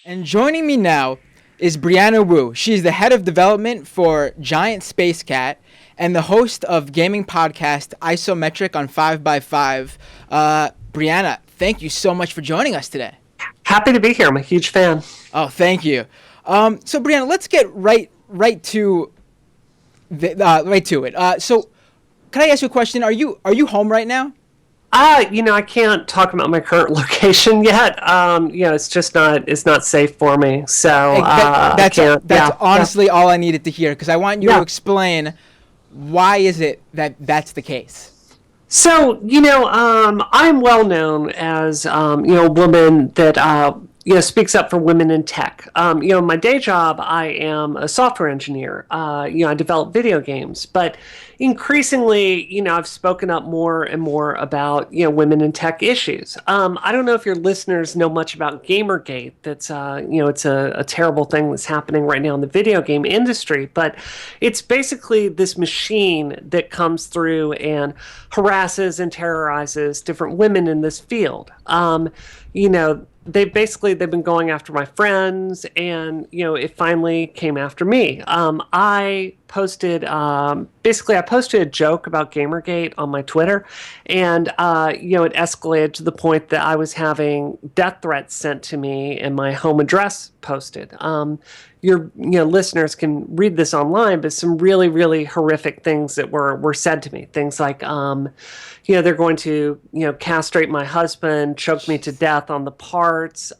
And joining me now is Brianna Wu. She's the head of development for Giant Space Cat and the host of gaming podcast Isometric on 5x5. Brianna, thank you so much for joining us today. Happy to be here. I'm a huge fan. Oh, thank you. So Brianna, let's get right to it. So, can I ask you a question? Are you home right now? I can't talk about my current location yet. It's not safe for me. So that's honestly all I needed to hear, because I want you to explain why is it that that's the case. So, I'm well known as, a woman that, speaks up for women in tech. My day job, I am a software engineer. I develop video games, but increasingly, I've spoken up more and more about, women in tech issues. I don't know if your listeners know much about Gamergate. That's, it's a terrible thing that's happening right now in the video game industry, but it's basically this machine that comes through and harasses and terrorizes different women in this field. They've been going after my friends, and it finally came after me. I posted a joke about Gamergate on my Twitter, and it escalated to the point that I was having death threats sent to me and my home address posted. Your listeners can read this online, but some really, really horrific things that were said to me. Things like they're going to castrate my husband, choke me to death on the parts,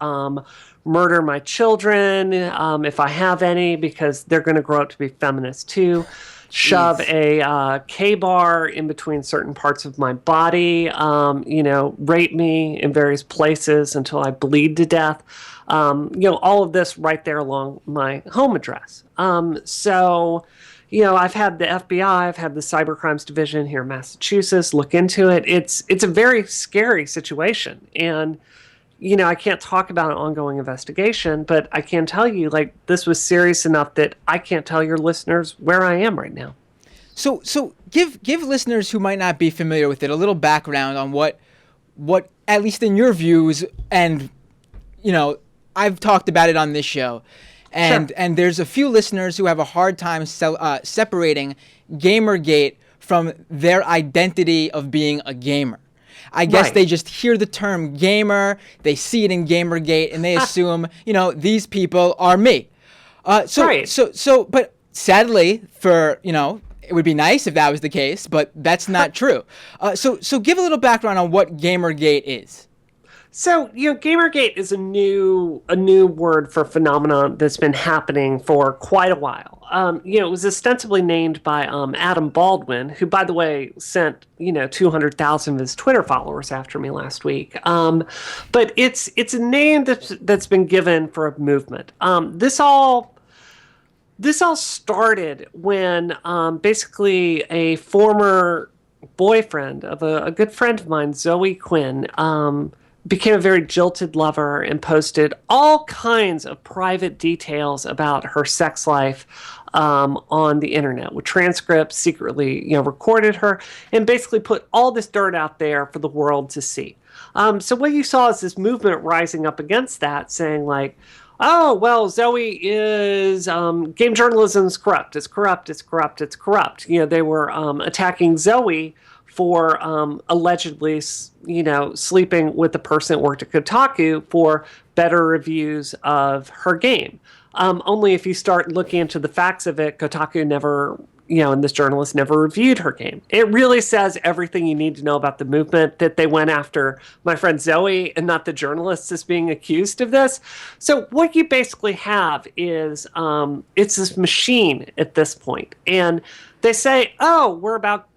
murder my children if I have any, because they're going to grow up to be feminists too. Shove a K-bar in between certain parts of my body, rape me in various places until I bleed to death. All of this right there along my home address. I've had the FBI, I've had the Cybercrimes Division here in Massachusetts look into it. It's a very scary situation. And, I can't talk about an ongoing investigation, but I can tell you, this was serious enough that I can't tell your listeners where I am right now. So give listeners who might not be familiar with it a little background on what at least in your views, and, I've talked about it on this show. And there's a few listeners who have a hard time separating Gamergate from their identity of being a gamer. I guess they just hear the term gamer, they see it in Gamergate, and they assume, these people are me. But sadly, it would be nice if that was the case, but that's not true. So give a little background on what Gamergate is. So, Gamergate is a new word for a phenomenon that's been happening for quite a while. It was ostensibly named by Adam Baldwin, who, by the way, sent 200,000 of his Twitter followers after me last week. But it's a name that's been given for a movement. This all started when basically a former boyfriend of a good friend of mine, Zoe Quinn, became a very jilted lover and posted all kinds of private details about her sex life on the internet, with transcripts, secretly recorded her, and basically put all this dirt out there for the world to see. So what you saw is this movement rising up against that, saying oh, well, Zoe is, game journalism is corrupt. It's corrupt. It's corrupt. It's corrupt. They were attacking Zoe for allegedly, sleeping with the person that worked at Kotaku for better reviews of her game. Only if you start looking into the facts of it, Kotaku never, and this journalist never reviewed her game. It really says everything you need to know about the movement, that they went after my friend Zoe and not the journalists as being accused of this. So what you basically have is it's this machine at this point. And they say, oh, we're about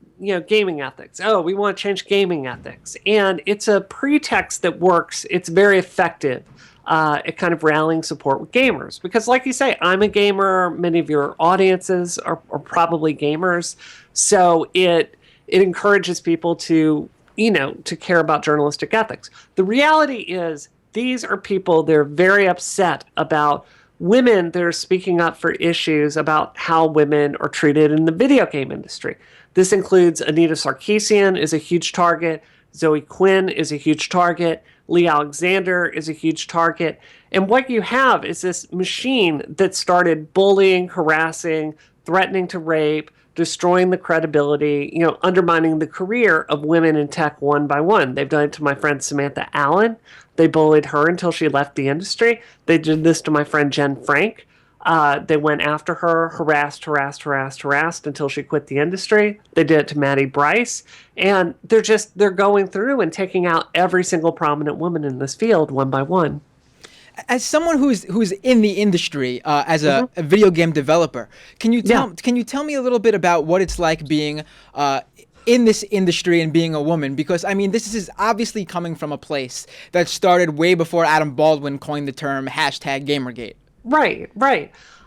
gaming ethics. Oh, we want to change gaming ethics. And it's a pretext that works. It's very effective at kind of rallying support with gamers. Because like you say, I'm a gamer. Many of your audiences are probably gamers. So it encourages people to care about journalistic ethics. The reality is these are people, they're very upset about women that are speaking up for issues about how women are treated in the video game industry. This includes Anita Sarkeesian is a huge target. Zoe Quinn is a huge target. Lee Alexander is a huge target. And what you have is this machine that started bullying, harassing, threatening to rape, destroying the credibility, undermining the career of women in tech one by one. They've done it to my friend Samantha Allen. They bullied her until she left the industry. They did this to my friend Jen Frank. They went after her, harassed until she quit the industry. They did it to Maddie Bryce. And they're going through and taking out every single prominent woman in this field one by one. As someone who's in the industry, as a video game developer, can you tell me a little bit about what it's like being in this industry and being a woman? Because I mean, this is obviously coming from a place that started way before Adam Baldwin coined the term #Gamergate. Right.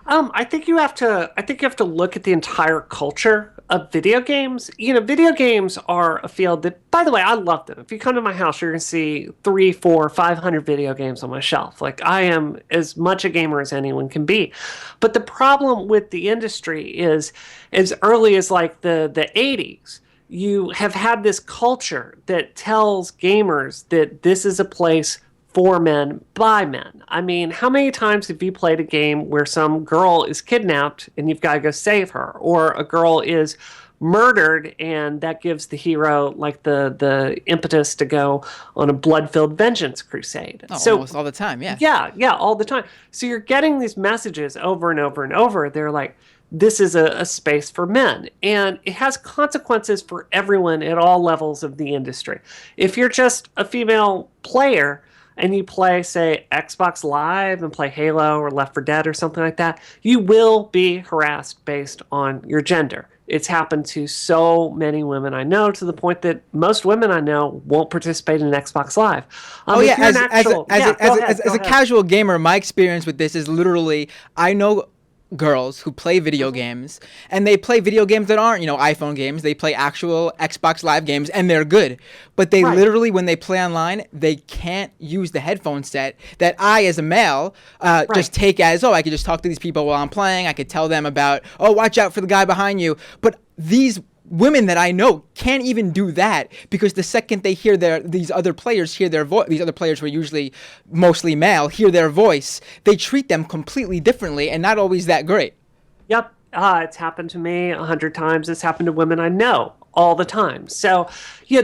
I think you have to look at the entire culture of video games. Video games are a field that, by the way, I love them. If you come to my house, you're going to see 300, 400, 500 video games on my shelf. Like, I am as much a gamer as anyone can be. But the problem with the industry is, as early as like the 80s, you have had this culture that tells gamers that this is a place for men by men. I mean, how many times have you played a game where some girl is kidnapped and you've got to go save her, or a girl is murdered and that gives the hero like the impetus to go on a blood-filled vengeance crusade? Almost all the time, yeah. Yeah, all the time. So you're getting these messages over and over and over. They're like, this is a space for men. And it has consequences for everyone at all levels of the industry. If you're just a female player and you play, say, Xbox Live and play Halo or Left 4 Dead or something like that, you will be harassed based on your gender. It's happened to so many women I know, to the point that most women I know won't participate in Xbox Live. As a casual gamer, my experience with this is literally, I know girls who play video games, and they play video games that aren't, iPhone games. They play actual Xbox Live games, and they're good. But they literally, when they play online, they can't use the headphone set that I, as a male, just take as, I could just talk to these people while I'm playing. I could tell them about, watch out for the guy behind you. But these women that I know can't even do that, because the second they hear these other players hear their voice, these other players who are usually mostly male, hear their voice, they treat them completely differently, and not always that great. Yep. It's happened to me 100 times. It's happened to women I know all the time. So,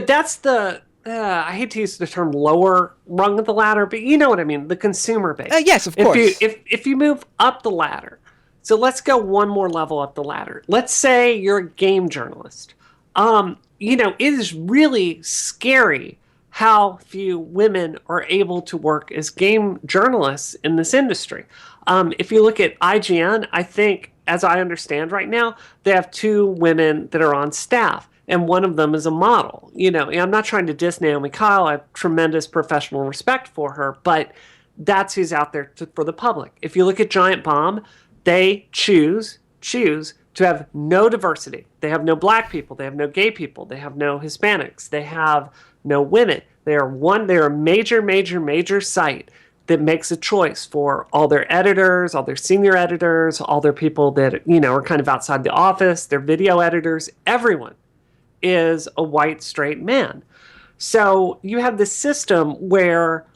that's the, I hate to use the term lower rung of the ladder, but you know what I mean, the consumer base. Yes, of course. If you move up the ladder, so let's go one more level up the ladder. Let's say you're a game journalist. It is really scary how few women are able to work as game journalists in this industry. If you look at IGN, I think, as I understand right now, they have 2 women that are on staff, and one of them is a model. And I'm not trying to diss Naomi Kyle. I have tremendous professional respect for her, but that's who's out there for the public. If you look at Giant Bomb, they choose to have no diversity. They have no black people. They have no gay people. They have no Hispanics. They have no women. They're a major site that makes a choice for all their editors, all their senior editors, all their people that, are kind of outside the office, their video editors. Everyone is a white, straight man. So you have this system where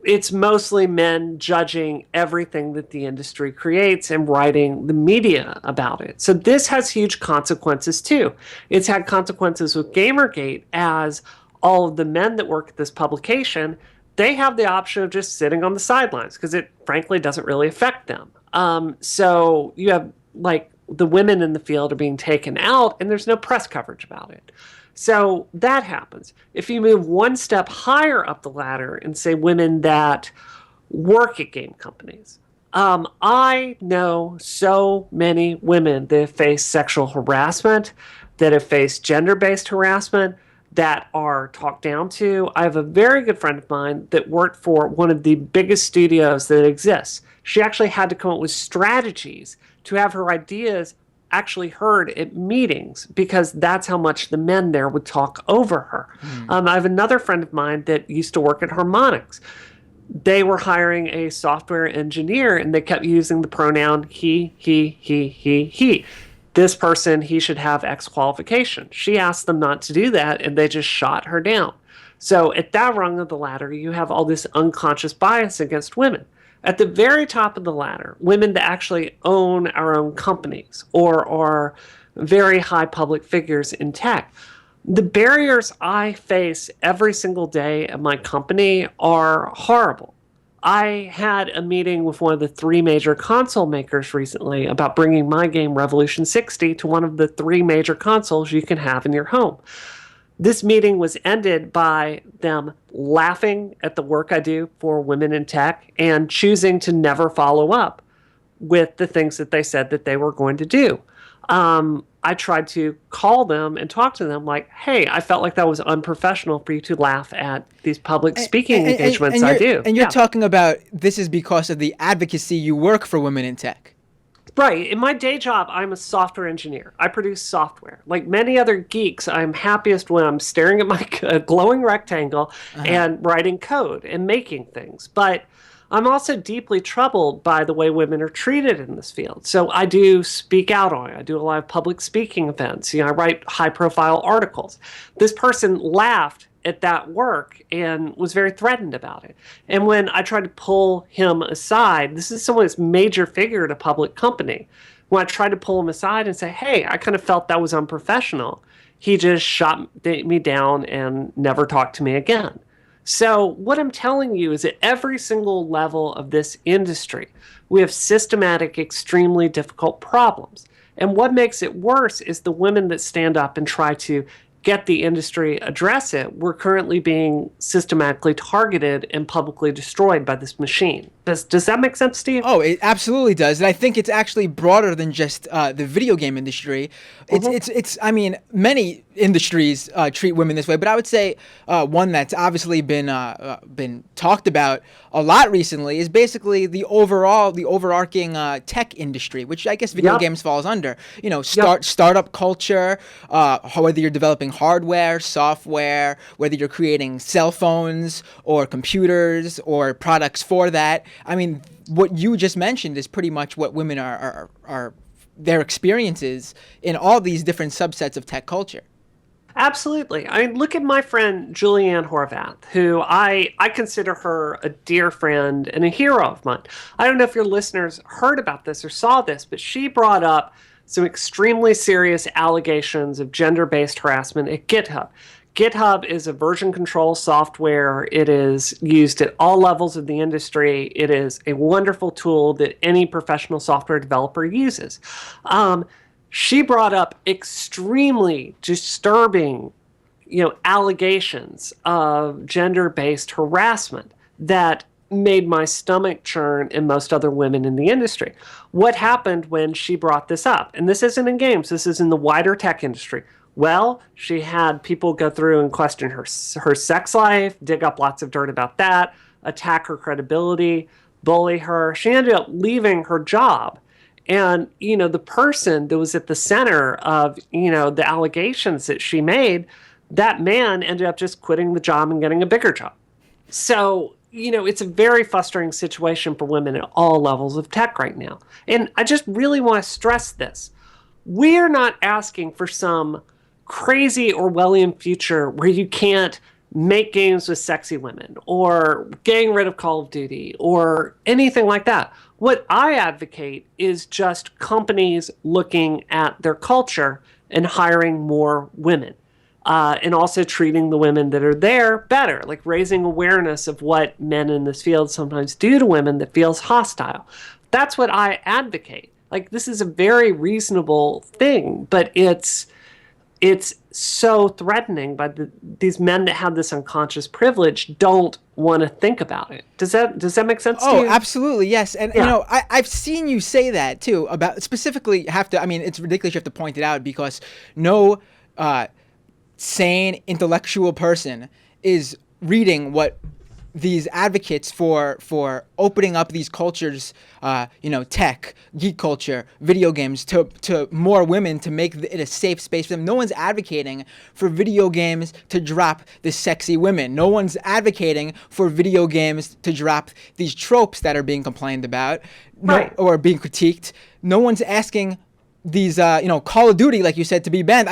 it's mostly men judging everything that the industry creates and writing the media about it. So this has huge consequences too. It's had consequences with Gamergate, as all of the men that work at this publication, they have the option of just sitting on the sidelines because it frankly doesn't really affect them. So you have like the women in the field are being taken out and there's no press coverage about it. So that happens. If you move one step higher up the ladder and say women that work at game companies, I know so many women that have faced sexual harassment, that have faced gender-based harassment, that are talked down to. I have a very good friend of mine that worked for one of the biggest studios that exists. She actually had to come up with strategies to have her ideas actually heard at meetings, because that's how much the men there would talk over her. I have another friend of mine that used to work at Harmonix. They were hiring a software engineer and they kept using the pronoun he. this person, he should have X qualification. She asked them not to do that, and they just shot her down. So at that rung of the ladder, you have all this unconscious bias against women. At the very top of the ladder, women that actually own our own companies or are very high public figures in tech. The barriers I face every single day at my company are horrible. I had a meeting with one of the 3 major console makers recently about bringing my game Revolution 60 to one of the 3 major consoles you can have in your home. This meeting was ended by them laughing at the work I do for women in tech and choosing to never follow up with the things that they said that they were going to do. I tried to call them and talk to them like, hey, I felt like that was unprofessional for you to laugh at these public speaking engagements I do. And you're talking about this is because of the advocacy you work for women in tech. Right. In my day job, I'm a software engineer. I produce software. Like many other geeks, I'm happiest when I'm staring at my glowing rectangle and writing code and making things. But I'm also deeply troubled by the way women are treated in this field. So I do speak out on it. I do a lot of public speaking events. I write high-profile articles. This person laughed at that work and was very threatened about it. And when I tried to pull him aside, this is someone that's major figure at a public company. When I tried to pull him aside and say, hey, I kind of felt that was unprofessional, he just shot me down and never talked to me again. So what I'm telling you is at every single level of this industry, we have systematic, extremely difficult problems. And what makes it worse is the women that stand up and try to get the industry address it. We're currently being systematically targeted and publicly destroyed by this machine. Does that make sense to you? Oh, it absolutely does. And I think it's actually broader than just the video game industry. It's I mean, many industries treat women this way, but I would say one that's obviously been talked about a lot recently is basically the overarching tech industry, which I guess video games falls under. Startup culture, whether you're developing hardware, software, whether you're creating cell phones or computers or products for that. I mean, what you just mentioned is pretty much what women are their experiences in all these different subsets of tech culture. Absolutely. I mean, look at my friend Julianne Horvath, who I consider her a dear friend and a hero of mine. I don't know if your listeners heard about this or saw this, but she brought up some extremely serious allegations of gender-based harassment at GitHub. GitHub is a version control software. It is used at all levels of the industry. It is a wonderful tool that any professional software developer uses. She brought up extremely disturbing, allegations of gender-based harassment that made my stomach churn and most other women in the industry. What happened when she brought this up? And this isn't in games. This is in the wider tech industry. Well, she had people go through and question her sex life, dig up lots of dirt about that, attack her credibility, bully her. She ended up leaving her job. And, the person that was at the center of, the allegations that she made, that man ended up just quitting the job and getting a bigger job. So, it's a very frustrating situation for women at all levels of tech right now. And I just really want to stress this. We're not asking for some crazy Orwellian future where you can't make games with sexy women or getting rid of Call of Duty or anything like that. What I advocate is just companies looking at their culture and hiring more women. And also treating the women that are there better, like raising awareness of what men in this field sometimes do to women that feels hostile. That's what I advocate. Like, this is a very reasonable thing, but it's so threatening by these men that have this unconscious privilege don't want to think about it. Does that make sense to you? Oh, absolutely, yes. And I've seen you say that too about specifically it's ridiculous you have to point it out because no sane intellectual person is reading what these advocates for opening up these cultures, tech, geek culture, video games to more women to make it a safe space for them. No one's advocating for video games to drop the sexy women. No one's advocating for video games to drop these tropes that are being complained about or being critiqued. No one's asking these Call of Duty, like you said, to be banned.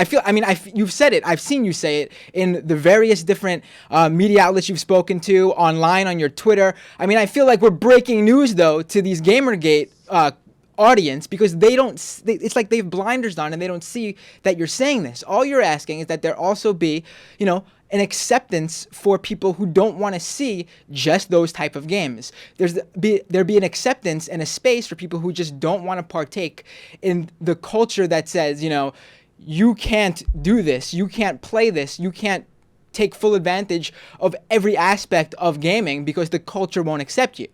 You've said it. I've seen you say it in the various different media outlets you've spoken to, online, on your Twitter. I mean, I feel like we're breaking news though to these Gamergate audience, because it's like they have blinders on and they don't see that you're saying this. All you're asking is that there also be, an acceptance for people who don't want to see just those type of games. There be an acceptance and a space for people who just don't want to partake in the culture that says, you can't do this, you can't play this, you can't take full advantage of every aspect of gaming because the culture won't accept you.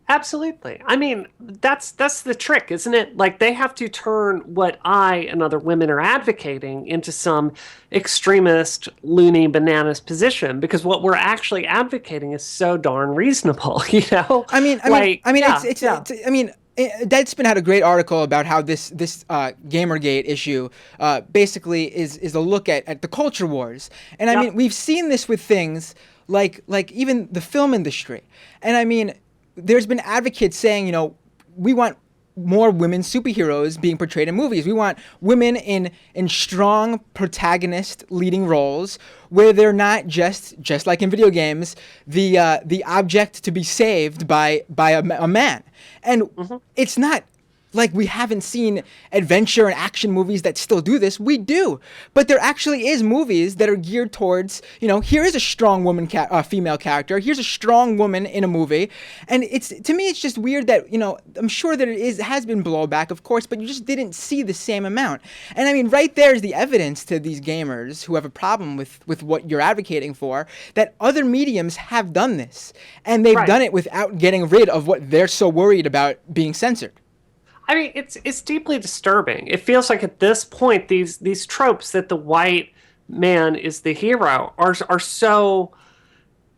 Absolutely. I mean, that's the trick, isn't it? Like, they have to turn what I and other women are advocating into some extremist, loony, bananas position, because what we're actually advocating is so darn reasonable, Deadspin had a great article about how this Gamergate issue basically is a look at the culture wars, and I mean, we've seen this with things like even the film industry, and I mean, there's been advocates saying, we want more women superheroes being portrayed in movies. We want women in strong protagonist leading roles where they're not just like in video games, the object to be saved by a man. And it's not like we haven't seen adventure and action movies that still do this. We do. But there actually is movies that are geared towards, here is a strong woman, female character. Here's a strong woman in a movie. And to me, it's just weird that, I'm sure that it has been blowback, of course, but you just didn't see the same amount. And I mean, right there is the evidence to these gamers who have a problem with what you're advocating for, that other mediums have done this. And they've done it without getting rid of what they're so worried about being censored. I mean, it's deeply disturbing. It feels like at this point, these tropes that the white man is the hero are so,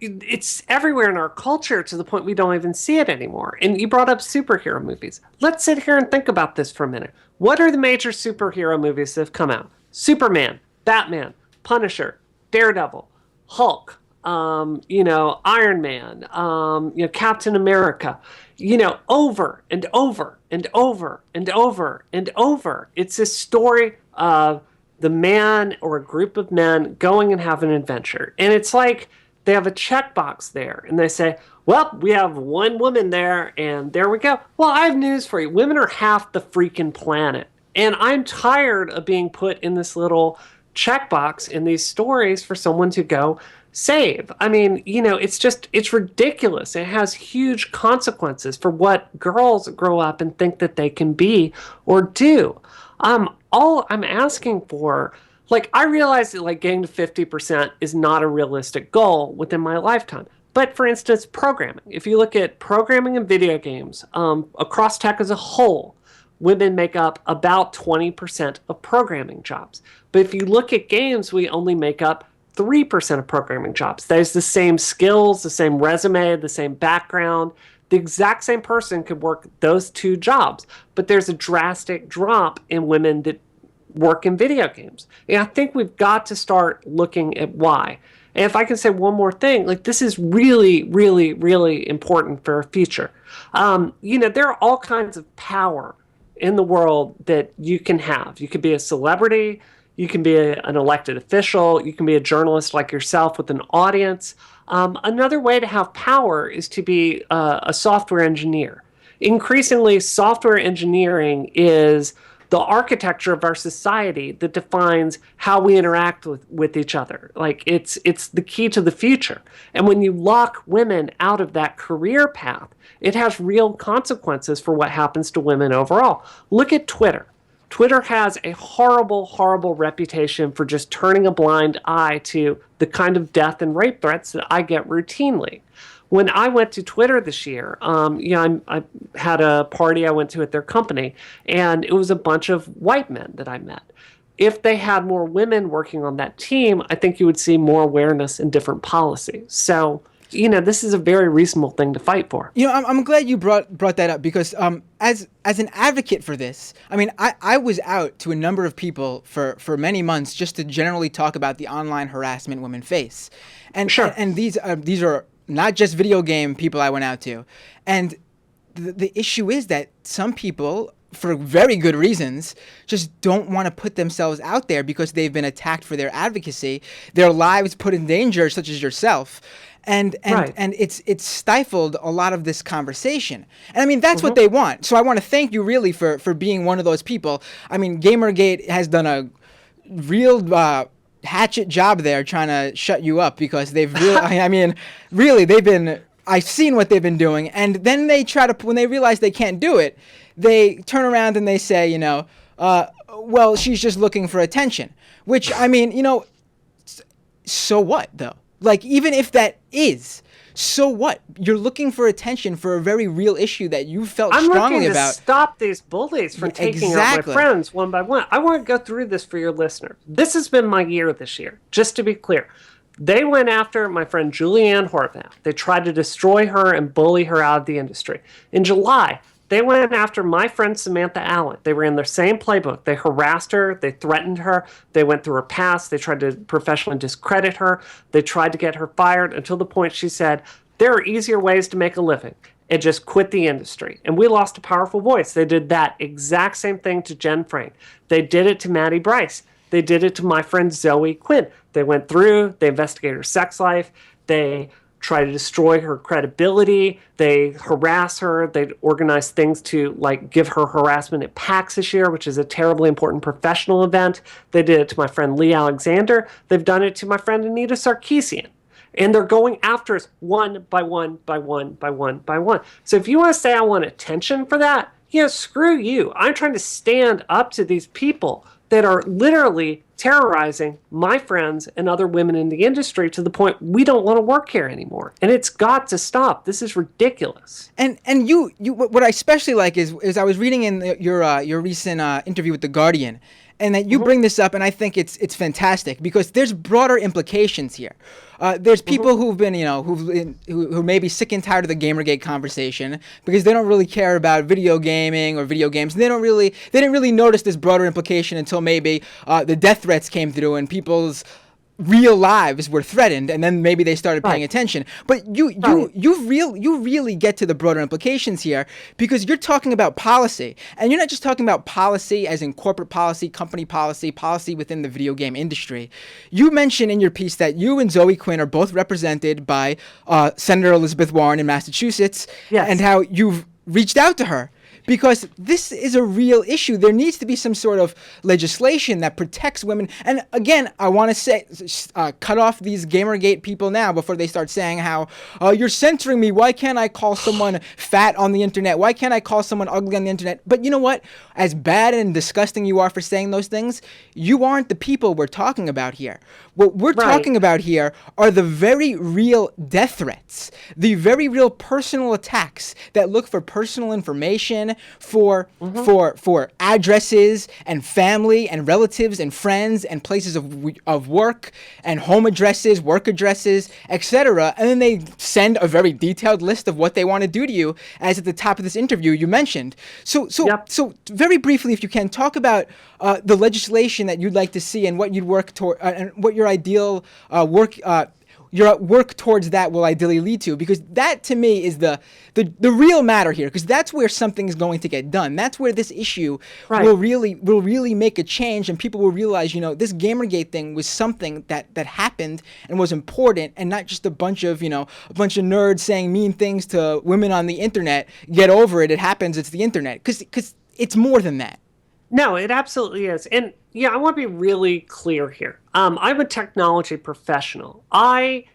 it's everywhere in our culture to the point we don't even see it anymore. And you brought up superhero movies. Let's sit here and think about this for a minute. What are the major superhero movies that have come out? Superman, Batman, Punisher, Daredevil, Hulk, Iron Man, Captain America, over and over and over and over and over. It's this story of the man or a group of men going and having an adventure. And it's like they have a checkbox there and they say, well, we have one woman there and there we go. Well, I have news for you. Women are half the freaking planet. And I'm tired of being put in this little checkbox in these stories for someone to go save. I mean, it's ridiculous. It has huge consequences for what girls grow up and think that they can be or do. All I'm asking for, I realize that getting to 50% is not a realistic goal within my lifetime. But for instance, programming. If you look at programming in video games, across tech as a whole, women make up about 20% of programming jobs. But if you look at games, we only make up 3% of programming jobs. There's the same skills, the same resume, the same background. The exact same person could work those two jobs, but there's a drastic drop in women that work in video games. And I think we've got to start looking at why. And if I can say one more thing, this is really, really, really important for our future. There are all kinds of power in the world that you can have. You could be a celebrity. You can be an elected official. You can be a journalist like yourself with an audience. Another way to have power is to be a software engineer. Increasingly, software engineering is the architecture of our society that defines how we interact with each other. It's the key to the future. And when you lock women out of that career path, it has real consequences for what happens to women overall. Look at Twitter. Twitter has a horrible, horrible reputation for just turning a blind eye to the kind of death and rape threats that I get routinely. When I went to Twitter this year, I had a party I went to at their company, and it was a bunch of white men that I met. If they had more women working on that team, I think you would see more awareness and different policies. So, this is a very reasonable thing to fight for. I'm glad you brought that up because as an advocate for this, I mean, I was out to a number of people for many months just to generally talk about the online harassment women face. And sure. And these are not just video game people I went out to. And the issue is that some people for very good reasons, just don't want to put themselves out there because they've been attacked for their advocacy, their lives put in danger, such as yourself. And it's stifled a lot of this conversation. And I mean, that's what they want. So I want to thank you really for being one of those people. I mean, Gamergate has done a real hatchet job there trying to shut you up, because they've really, I mean, really, I've seen what they've been doing. And then they try to, when they realize they can't do it, they turn around and they say, well, she's just looking for attention. Which, I mean, so what, though? Like, even if that is, so what? You're looking for attention for a very real issue that you felt strongly about. I'm looking to stop these bullies from taking out my friends one by one. I want to go through this for your listener. This has been my year this year, just to be clear. They went after my friend Julianne Horvath. They tried to destroy her and bully her out of the industry. In July, they went after my friend Samantha Allen. They ran their same playbook. They harassed her. They threatened her. They went through her past. They tried to professionally discredit her. They tried to get her fired until the point she said, there are easier ways to make a living, and just quit the industry. And we lost a powerful voice. They did that exact same thing to Jen Frank. They did it to Maddie Bryce. They did it to my friend Zoe Quinn. They went through, they investigated her sex life. They try to destroy her credibility. They harass her. They organize things to give her harassment at PAX this year, which is a terribly important professional event. They did it to my friend Lee Alexander. They've done it to my friend Anita Sarkeesian. And they're going after us one by one by one by one by one. So if you want to say I want attention for that, screw you. I'm trying to stand up to these people that are literally terrorizing my friends and other women in the industry to the point we don't want to work here anymore. And it's got to stop. This is ridiculous. And you what I especially like is I was reading in your recent interview with The Guardian, and that you bring this up, and I think it's fantastic because there's broader implications here. There's people who've been, who may be sick and tired of the Gamergate conversation because they don't really care about video gaming or video games. And they didn't really notice this broader implication until maybe the death threats came through and people's real lives were threatened, and then maybe they started paying attention. But you really get to the broader implications here, because you're talking about policy, and you're not just talking about policy as in corporate policy, company policy, policy within the video game industry. You mentioned in your piece that you and Zoe Quinn are both represented by Senator Elizabeth Warren in Massachusetts, and how you've reached out to her. Because this is a real issue. There needs to be some sort of legislation that protects women. And again, I want to say, cut off these Gamergate people now before they start saying how, you're censoring me. Why can't I call someone fat on the internet? Why can't I call someone ugly on the internet? But you know what? As bad and disgusting you are for saying those things, you aren't the people we're talking about here. What we're talking about here are the very real death threats, the very real personal attacks that look for personal information, for addresses and family and relatives and friends and places of work and home addresses, work addresses, etc. And then they send a very detailed list of what they want to do to you, as at the top of this interview you mentioned. So very briefly, if you can, talk about the legislation that you'd like to see and what you'd work toward, and what your ideal your work towards that will ideally lead to, because that to me is the real matter here, because that's where something is going to get done. That's where this issue will really make a change, and people will realize, this Gamergate thing was something that happened and was important, and not just a bunch of nerds saying mean things to women on the internet. Get over it. It happens. It's the internet. Because it's more than that. No, it absolutely is. And I want to be really clear here. I'm a technology professional. I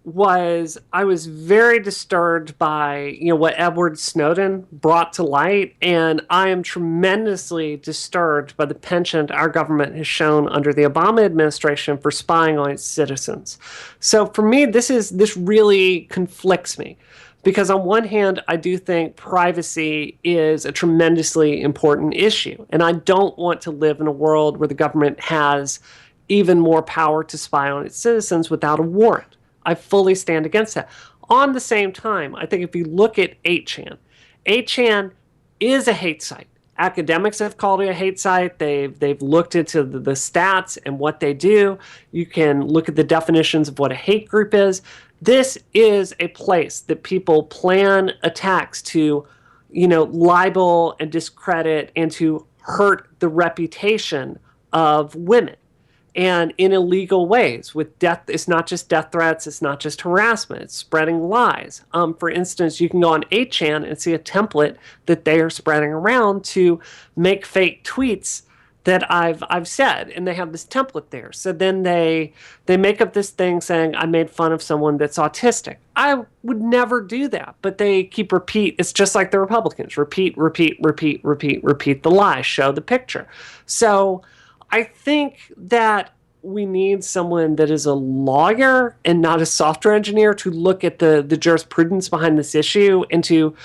was very disturbed by, what Edward Snowden brought to light. And I am tremendously disturbed by the penchant our government has shown under the Obama administration for spying on its citizens. So for me, this really conflicts me. Because on one hand, I do think privacy is a tremendously important issue. And I don't want to live in a world where the government has even more power to spy on its citizens without a warrant. I fully stand against that. On the same time, I think if you look at 8chan, 8chan is a hate site. Academics have called it a hate site. They've looked into the stats and what they do. You can look at the definitions of what a hate group is. This is a place that people plan attacks to libel and discredit and to hurt the reputation of women and in illegal ways with death. It's not just death threats. It's not just harassment. It's spreading lies. For instance, you can go on 8chan and see a template that they are spreading around to make fake tweets that I've said, and they have this template there. So then they make up this thing saying I made fun of someone that's autistic. I would never do that, but they keep repeat. It's just like the Republicans: repeat, repeat, repeat, repeat, repeat the lie, show the picture. So I think that we need someone that is a lawyer and not a software engineer to look at the jurisprudence behind this issue and to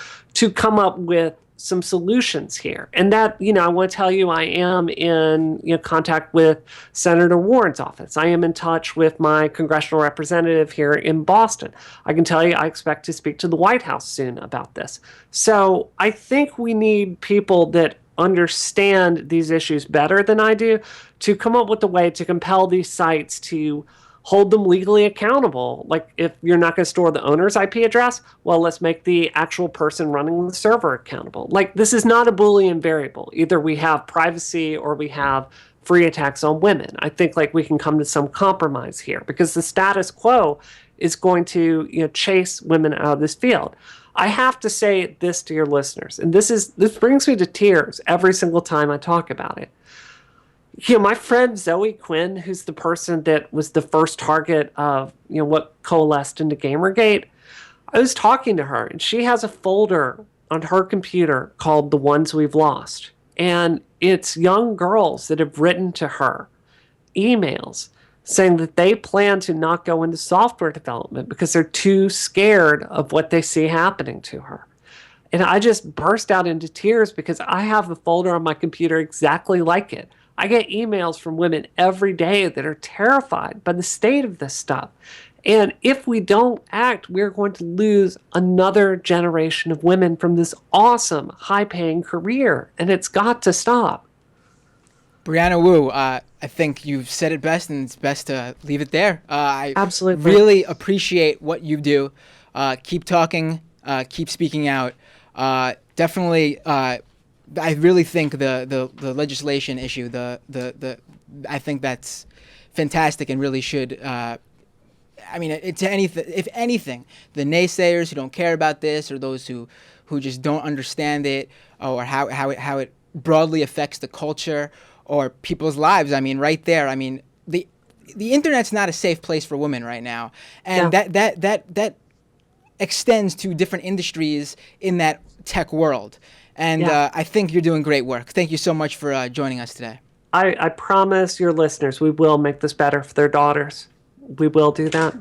come up with some solutions here. And that, I want to tell you, I am in contact with Senator Warren's office. I am in touch with my congressional representative here in Boston. I can tell you I expect to speak to the White House soon about this. So I think we need people that understand these issues better than I do to come up with a way to compel these sites to hold them legally accountable. Like, if you're not going to store the owner's IP address, well, let's make the actual person running the server accountable. Like, this is not a Boolean variable. Either we have privacy or we have free attacks on women. I think we can come to some compromise here, because the status quo is going to chase women out of this field. I have to say this to your listeners, and this brings me to tears every single time I talk about it. My friend Zoe Quinn, who's the person that was the first target of what coalesced into Gamergate, I was talking to her, and she has a folder on her computer called The Ones We've Lost. And it's young girls that have written to her emails saying that they plan to not go into software development because they're too scared of what they see happening to her. And I just burst out into tears because I have a folder on my computer exactly like it. I get emails from women every day that are terrified by the state of this stuff. And if we don't act, we're going to lose another generation of women from this awesome, high-paying career. And it's got to stop. Brianna Wu, I think you've said it best, and it's best to leave it there. I Absolutely really appreciate what you do. Keep talking, keep speaking out. Definitely, I really think the legislation issue, I think that's fantastic and really should. It's anything. If anything, the naysayers who don't care about this, or those who just don't understand it, or how it broadly affects the culture or people's lives. Right there. The internet's not a safe place for women right now, and that extends to different industries in that tech world. And I think you're doing great work. Thank you so much for joining us today. I promise your listeners we will make this better for their daughters. We will do that.